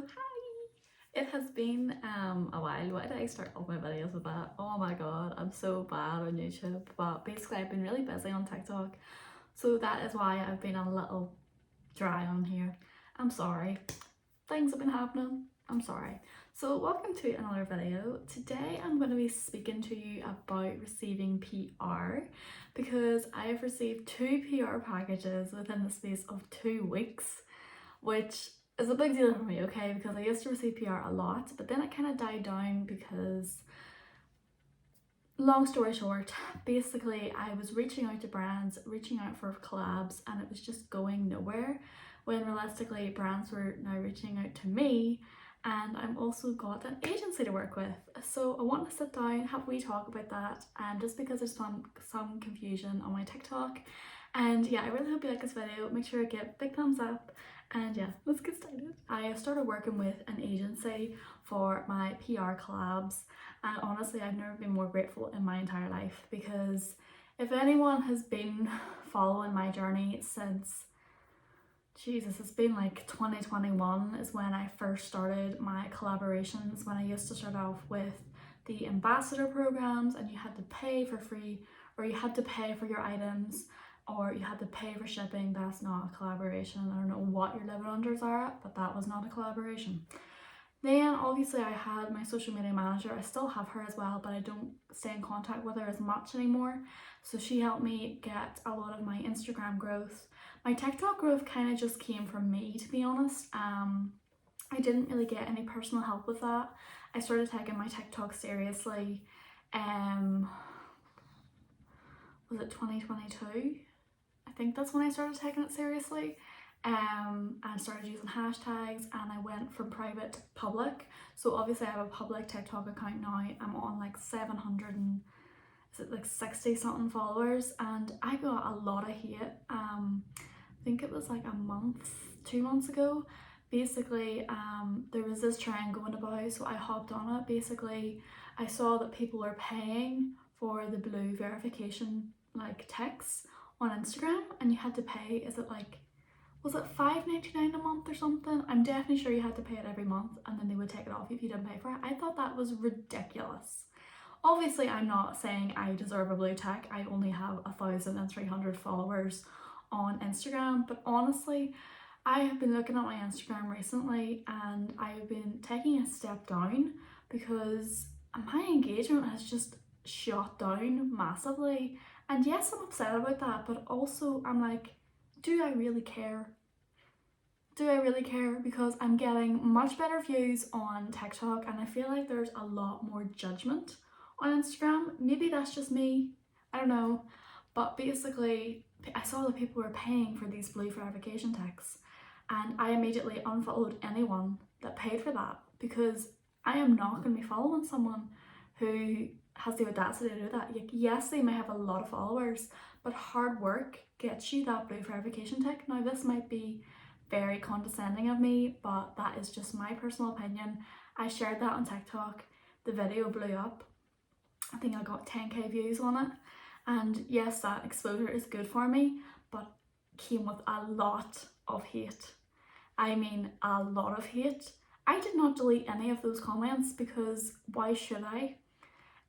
So hi! It has been a while. Why did I start all my videos with that? Oh my god, I'm so bad on YouTube. But basically I've been really busy on TikTok. So that is why I've been a little dry on here. I'm sorry. Things have been happening. I'm sorry. So welcome to another video. Today I'm going to be speaking to you about receiving PR because I have received 2 PR packages within the space of 2 weeks, which is a big deal for me, okay, because I used to receive PR a lot, but then it kind of died down because, long story short, basically I was reaching out to brands, reaching out for collabs, and it was just going nowhere, when realistically brands were now reaching out to me, and I'm also got an agency to work with. So I want to sit down, have we talk about that, and just because there's some confusion on my TikTok. And yeah, I really hope you like this video. Make sure to give a big thumbs up. And yeah, let's get started. I have started working with an agency for my PR collabs, and honestly I've never been more grateful in my entire life, because if anyone has been following my journey since, Jesus, it's been like 2021 is when I first started my collaborations, when I used to start off with the ambassador programs and you had to pay for free, or you had to pay for your items, or you had to pay for shipping. That's not a collaboration. I don't know what your living unders are, but that was not a collaboration. Then obviously I had my social media manager. I still have her as well, but I don't stay in contact with her as much anymore. So she helped me get a lot of my Instagram growth. My TikTok growth kind of just came from me, to be honest. I didn't really get any personal help with that. I started taking my TikTok seriously, was it 2022? I think that's when I started taking it seriously. I started using hashtags, and I went from private to public. So obviously I have a public TikTok account now. I'm on like 700 and is it like 60 something followers, and I got a lot of hate. I think it was like a month, 2 months ago. Basically, there was this trend going about, so I hopped on it. Basically, I saw that people were paying for the blue verification like ticks on Instagram, and you had to pay, is it like, was it $5.99 a month or something? I'm definitely sure you had to pay it every month, and then they would take it off if you didn't pay for it. I thought that was ridiculous. Obviously I'm not saying I deserve a blue tick. I only have 1,300 followers on Instagram, but honestly I have been looking at my Instagram recently and I have been taking a step down because my engagement has just shot down massively. And yes, I'm upset about that, but also I'm like, do I really care? Do I really care? Because I'm getting much better views on TikTok, and I feel like there's a lot more judgment on Instagram. Maybe that's just me, I don't know. But basically I saw that people were paying for these blue verification ticks, and I immediately unfollowed anyone that paid for that, because I am not going to be following someone who has the audacity to do that. Like, yes, they may have a lot of followers, but hard work gets you that blue verification tick. Now this might be very condescending of me, but that is just my personal opinion. I shared that on TikTok. The video blew up. I think I got 10k views on it, and yes, that exposure is good for me, but came with a lot of hate. I mean, a lot of hate. I did not delete any of those comments because why should I?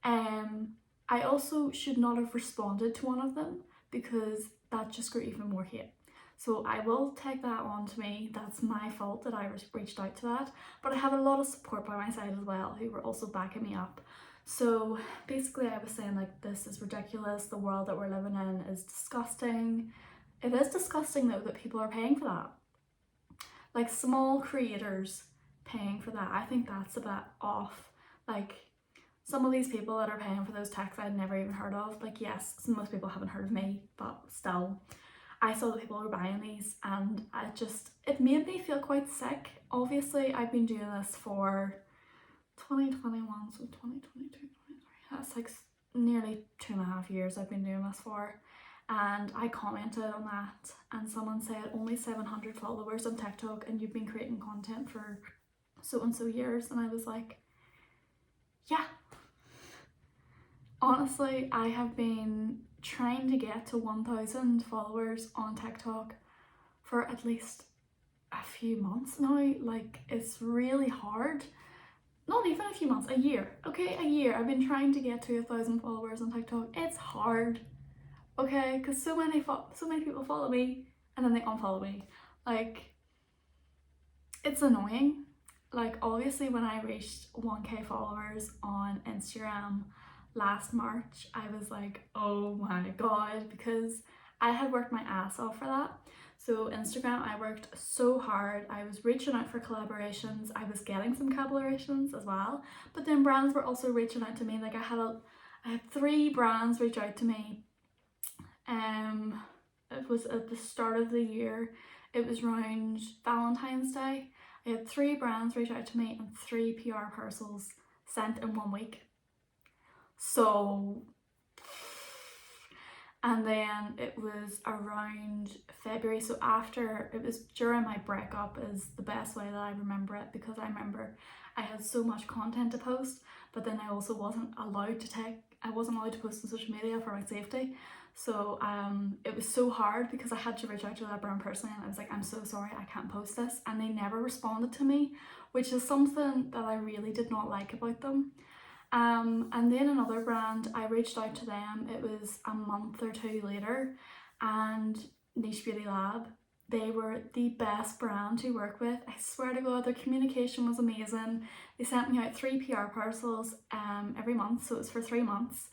I also should not have responded to one of them because that just got even more hate. So I will take that on to me. That's my fault that I reached out to that. But I had a lot of support by my side as well, who were also backing me up. So basically I was saying like, this is ridiculous. The world that we're living in is disgusting. It is disgusting though that people are paying for that. Like small creators paying for that. I think that's a bit off. Like some of these people that are paying for those ticks I'd never even heard of. Like yes, most people haven't heard of me, but still. I saw that people were buying these, and it made me feel quite sick. Obviously I've been doing this for 2021, so 2022, that's like nearly 2.5 years I've been doing this for. And I commented on that, and someone said only 700 followers on TikTok and you've been creating content for so and so years. And I was like, yeah. Honestly, I have been trying to get to 1,000 followers on TikTok for at least a few months now. Like, it's really hard. Not even a few months, a year. Okay, a year. I've been trying to get to 1,000 followers on TikTok. It's hard. Okay, because so many people follow me and then they unfollow me. Like, it's annoying. Like, obviously when I reached 1k followers on Instagram last March, I was like, oh my god, because I had worked my ass off for that. So Instagram, I worked so hard. I was reaching out for collaborations. I was getting some collaborations as well, but then brands were also reaching out to me. Like, I had 3 brands reach out to me. It was at the start of the year. It was around Valentine's Day. I had 3 brands reach out to me and 3 PR parcels sent in 1 week. So, and then it was around February, so after, it was during my breakup is the best way that I remember it, because I remember I had so much content to post, but then I also wasn't allowed to post on social media for my safety. So it was so hard because I had to reach out to that brand personally, and I was like, I'm so sorry, I can't post this, and they never responded to me, which is something that I really did not like about them. And then another brand, I reached out to them, it was a month or 2 later, and Niche Beauty Lab, they were the best brand to work with. I swear to God, their communication was amazing. They sent me out 3 PR parcels every month, so it was for 3 months.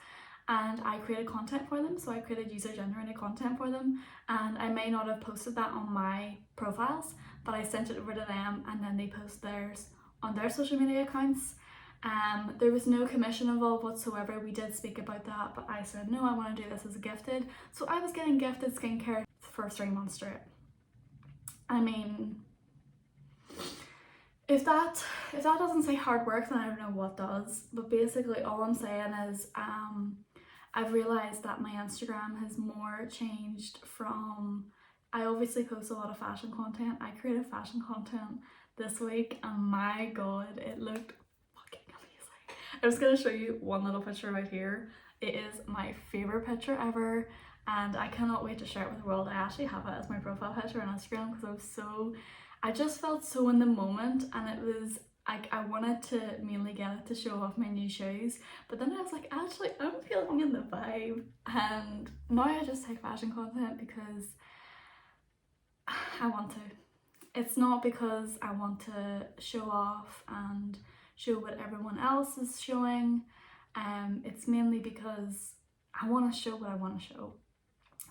And I created content for them, so I created user-generated content for them, and I may not have posted that on my profiles, but I sent it over to them, and then they post theirs on their social media accounts. There was no commission involved whatsoever. We did speak about that, but I said no, I want to do this as a gifted. So I was getting gifted skincare for 3 months straight. I mean, if that doesn't say hard work, then I don't know what does. But basically all I'm saying is I've realised that my Instagram has more changed from, I obviously post a lot of fashion content. I created fashion content this week and my god, it looked fucking amazing. I'm just going to show you one little picture right here. It is my favourite picture ever and I cannot wait to share it with the world. I actually have it as my profile picture on Instagram because I just felt so in the moment, and it was like I wanted to mainly get it to show off my new shoes, but then I was like, actually I'm feeling in the vibe, and now I just take fashion content because I want to. It's not because I want to show off and show what everyone else is showing. It's mainly because I want to show what I want to show.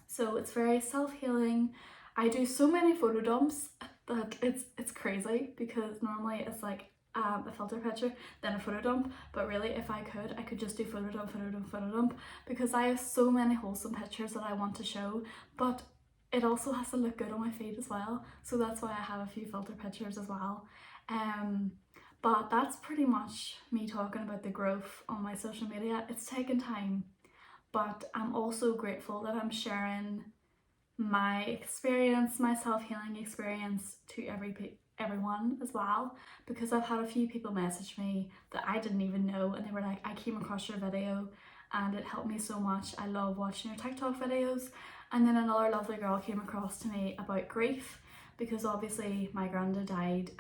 So it's very self-healing. I do so many photo dumps that it's crazy, because normally it's like a filter picture, then a photo dump, but really if I could just do photo dump, photo dump, photo dump, because I have so many wholesome pictures that I want to show, but it also has to look good on my feed as well, so that's why I have a few filter pictures as well. But that's pretty much me talking about the growth on my social media. It's taken time, but I'm also grateful that I'm sharing my experience, my self-healing experience, to everyone as well, because I've had a few people message me that I didn't even know, and they were like, I came across your video and it helped me so much, I love watching your TikTok videos. And then another lovely girl came across to me about grief, because obviously my granddad died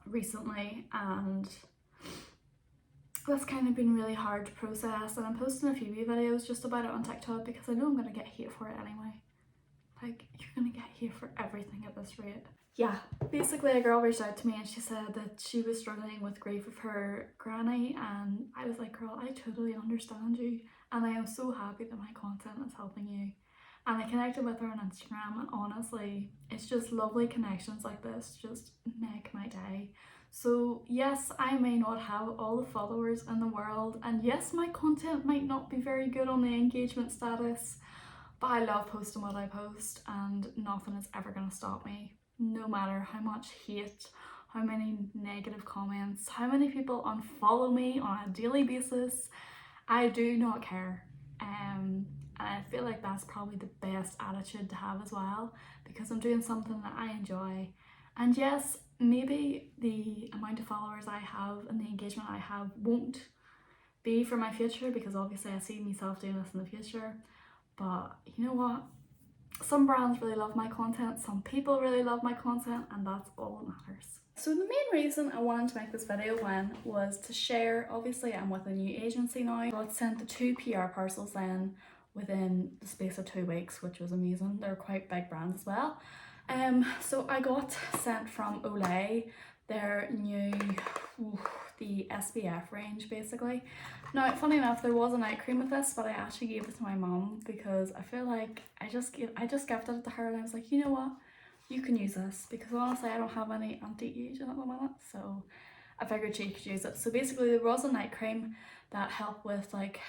recently, and that's kind of been really hard to process, and I'm posting a few videos just about it on TikTok because I know I'm gonna get hate for it anyway. Like, you're gonna get hate for everything at this rate. Yeah, basically a girl reached out to me and she said that she was struggling with grief of her granny, and I was like, girl, I totally understand you, and I am so happy that my content is helping you. And I connected with her on Instagram, and honestly, it's just lovely connections like this just make my day. So yes, I may not have all the followers in the world, and yes, my content might not be very good on the engagement status, but I love posting what I post, and nothing is ever going to stop me. No matter how much hate, how many negative comments, how many people unfollow me on a daily basis, I do not care. And I feel like that's probably the best attitude to have as well, because I'm doing something that I enjoy. And yes, maybe the amount of followers I have and the engagement I have won't be for my future, because obviously I see myself doing this in the future, but you know what? some brands really love my content, some people really love my content, and that's all that matters. So the main reason I wanted to make this video was to share, obviously I'm with a new agency now. I got sent the 2 PR parcels then within the space of 2 weeks, which was amazing. They're quite big brands as well. So I got sent from Olay their new, the SPF range basically. Now, funny enough, there was a night cream with this, but I actually gave it to my mum because I feel like I just gifted it to her, and I was like, you know what, you can use this, because honestly I don't have any anti-aging at the minute, so I figured she could use it. So basically there was a night cream that helped with like it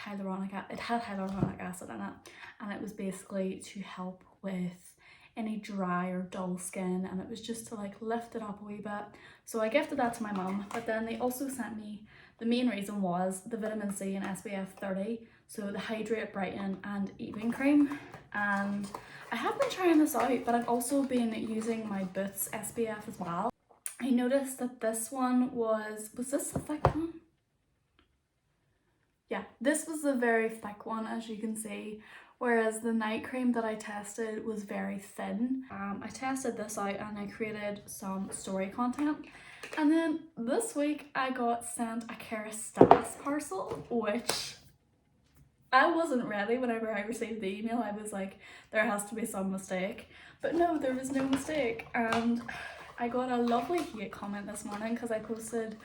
had hyaluronic acid in it, and it was basically to help with any dry or dull skin, and it was just to like lift it up a wee bit. So I gifted that to my mum, but then they also sent me, the main reason was the vitamin C and SPF 30, so the Hydrate, Brighten and Even cream. And I have been trying this out, but I've also been using my Boots SPF as well. I noticed that this one was this the thick one? Yeah, this was the very thick one, as you can see, whereas the night cream that I tested was very thin. I tested this out and I created some story content, and then this week I got sent a Kerastase parcel, which I wasn't ready. Whenever I received the email I was like, there has to be some mistake, but no, there was no mistake. And I got a lovely hate comment this morning because I posted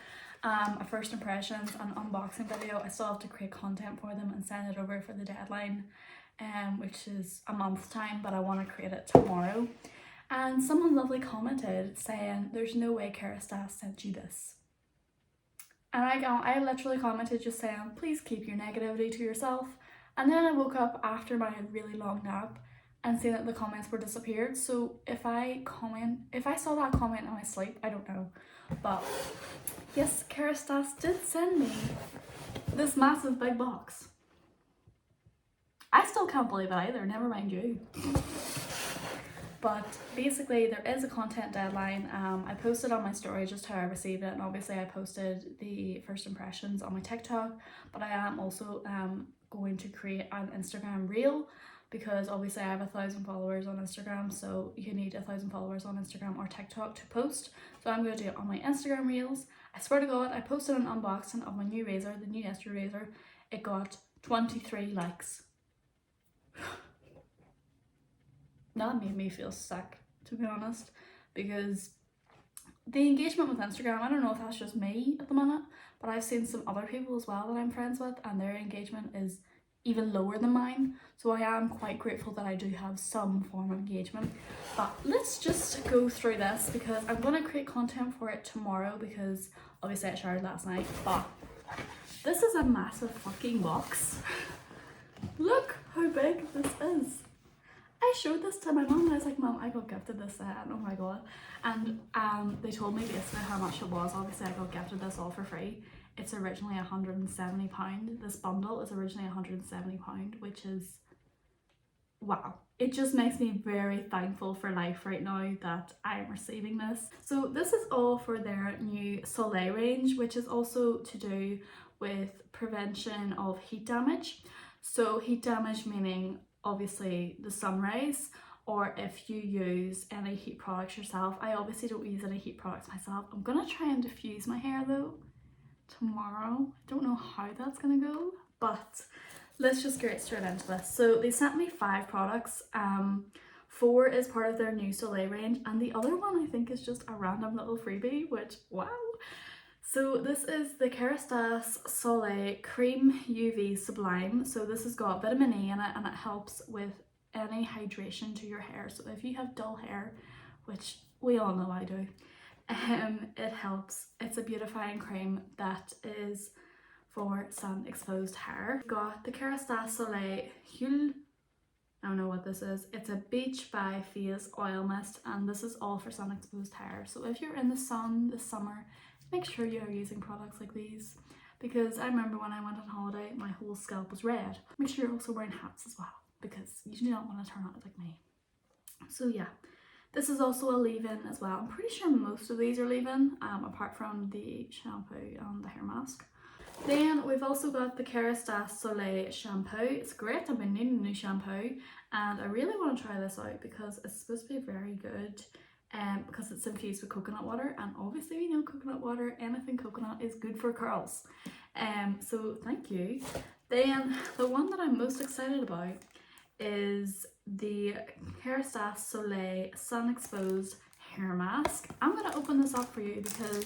a first impressions and unboxing video. I still have to create content for them and send it over for the deadline, which is a month's time, but I want to create it tomorrow. And someone lovely commented saying, there's no way Kerastase sent you this. And I literally commented just saying, please keep your negativity to yourself. And then I woke up after my really long nap and seen that the comments were disappeared. So if I saw that comment in my sleep, I don't know. But yes, Kerastase did send me this massive big box. I still can't believe it either, never mind you. But basically there is a content deadline. I posted on my story just how I received it, and obviously I posted the first impressions on my TikTok, but I am also going to create an Instagram reel, because obviously I have 1,000 followers on Instagram, so you need 1,000 followers on Instagram or TikTok to post. So I'm going to do it on my Instagram reels. I swear to God, I posted an unboxing of my new razor, the new Esther razor. It got 23 likes. That made me feel sick, to be honest, because the engagement with Instagram, I don't know if that's just me at the minute, but I've seen some other people as well that I'm friends with, and their engagement is even lower than mine. So I am quite grateful that I do have some form of engagement. But let's just go through this, because I'm going to create content for it tomorrow, because obviously I showered last night. But this is a massive fucking box. Look how big this is. I showed this to my mum and I was like, Mum, I got gifted this set, and oh my God. And they told me basically how much it was. Obviously I got gifted this all for free. It's originally £170. This bundle is originally £170, which is, wow. It just makes me very thankful for life right now that I am receiving this. So this is all for their new Soleil range, which is also to do with prevention of heat damage. So heat damage meaning obviously the sun rays, or if you use any heat products yourself. I obviously don't use any heat products myself. I'm gonna try and diffuse my hair though tomorrow. I don't know how that's gonna go, but let's just get straight into this. So they sent me 5 products. 4 is part of their new Soleil range, and the other one I think is just a random little freebie, which wow. So this is the Kerastase Soleil Cream UV Sublime. So this has got vitamin E in it, and it helps with any hydration to your hair. So if you have dull hair, which we all know I do, it helps. It's a beautifying cream that is for sun exposed hair. We've got the Kerastase Soleil Huile. I don't know what this is. It's a Beach by Phase Oil Mist, and this is all for sun exposed hair. So if you're in the sun this summer, make sure you are using products like these, because I remember when I went on holiday, my whole scalp was red. Make sure you're also wearing hats as well, because you do not want to turn out like me. So yeah, this is also a leave-in as well. I'm pretty sure most of these are leave-in, apart from the shampoo and the hair mask. Then we've also got the Kerastase Soleil shampoo. It's great, I've been needing a new shampoo, and I really want to try this out because it's supposed to be very good. Because it's infused with coconut water, and obviously we know coconut water, anything coconut is good for curls. So thank you. Then the one that I'm most excited about is the Kerastase Soleil Sun Exposed Hair Mask. I'm going to open this up for you because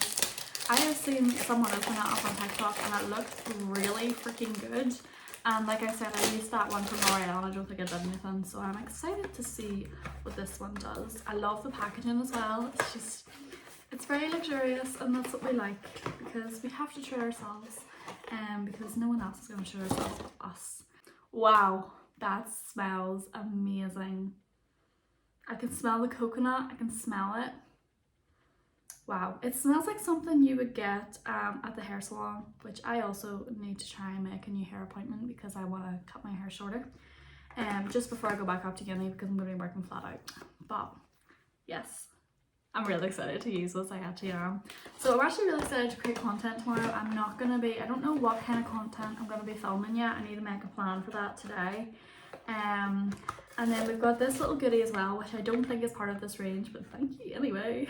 I have seen someone open it up on TikTok and it looked really freaking good. And like I said, I used that one from L'Oreal and I don't think it did anything. So I'm excited to see what this one does. I love the packaging as well. It's very luxurious, and that's what we like because we have to treat ourselves. Because no one else is going to treat ourselves but us. Wow, that smells amazing. I can smell the coconut, I can smell it. Wow, it smells like something you would get at the hair salon, which I also need to try and make a new hair appointment because I want to cut my hair shorter. Just before I go back up to uni because I'm going to be working flat out. But yes, I'm really excited to use this, I actually am. So I'm actually really excited to create content tomorrow. I don't know what kind of content I'm going to be filming yet. I need to make a plan for that today. And then we've got this little goodie as well, which I don't think is part of this range, but thank you anyway.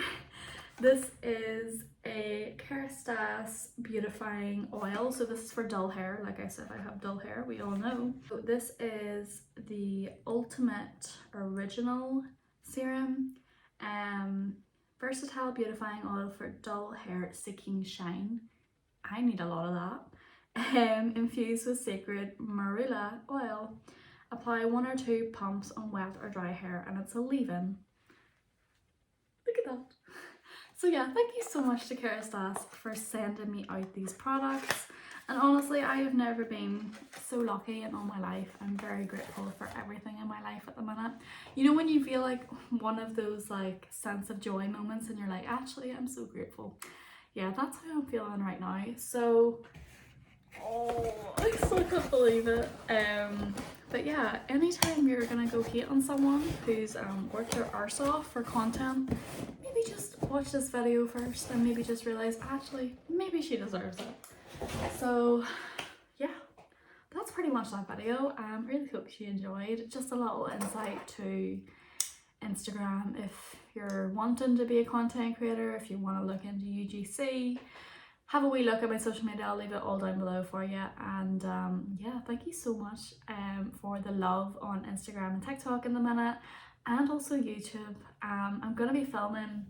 This is a Kerastase beautifying oil. So this is for dull hair. Like I said, I have dull hair, we all know. So this is the ultimate original serum. Versatile beautifying oil for dull hair seeking shine. I need a lot of that. Infused with sacred marula oil. Apply 1 or 2 pumps on wet or dry hair, and it's a leave-in. Look at that. So yeah, thank you so much to Kerastase for sending me out these products. And honestly, I have never been so lucky in all my life. I'm very grateful for everything in my life at the minute. You know when you feel like one of those like sense of joy moments and you're like, actually, I'm so grateful. Yeah, that's how I'm feeling right now. So, oh, I still can't believe it. But yeah, anytime you're gonna go hate on someone who's worked their arse off for content, maybe just watch this video first and maybe just realize actually maybe she deserves it. So yeah, that's pretty much that video. Really hope you enjoyed. Just a little insight to Instagram if you're wanting to be a content creator, if you want to look into UGC. Have a wee look at my social media, I'll leave it all down below for you. And yeah, thank you so much for the love on Instagram and TikTok in the minute, and also YouTube. I'm going to be filming,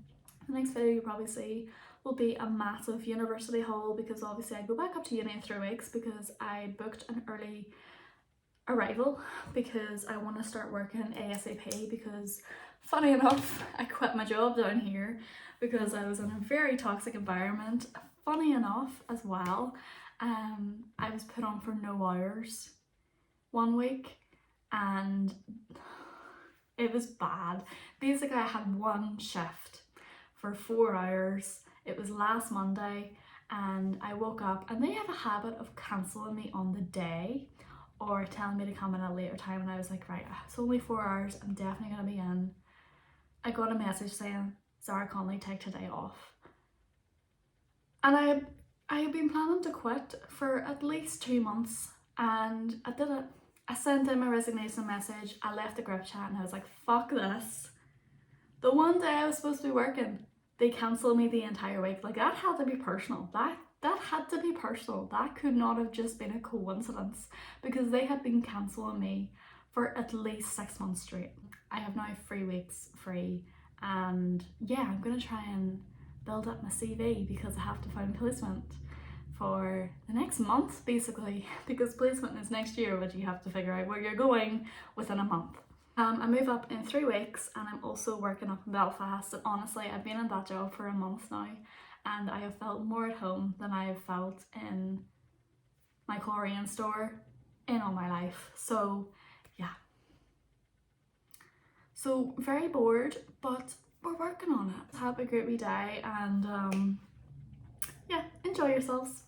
the next video you'll probably see will be a massive university haul because obviously I go back up to uni in 3 weeks because I booked an early arrival because I want to start working ASAP because funny enough, I quit my job down here because I was in a very toxic environment. Funny enough as well, I was put on for no hours 1 week and it was bad. Basically I had 1 shift for 4 hours. It was last Monday and I woke up and they have a habit of cancelling me on the day or telling me to come in at a later time, and I was like, right, it's only 4 hours, I'm definitely gonna be in. I got a message saying, Zara Conley, take today off. And I had been planning to quit for at least 2 months, and I did it. I sent in my resignation message, I left the group chat, and I was like, fuck this. The one day I was supposed to be working, they cancelled me the entire week. Like, that had to be personal. That had to be personal. That could not have just been a coincidence because they had been cancelling me for at least 6 months straight. I have now 3 weeks free, and yeah, I'm gonna try and build up my CV because I have to find placement for the next month basically, because placement is next year, but you have to figure out where you're going within a month. I move up in 3 weeks and I'm also working up in Belfast, and honestly I've been in that job for a month now and I have felt more at home than I have felt in my Korean store in all my life. So yeah, so very bored, but we're working on it. Have a great wee day and yeah, enjoy yourselves.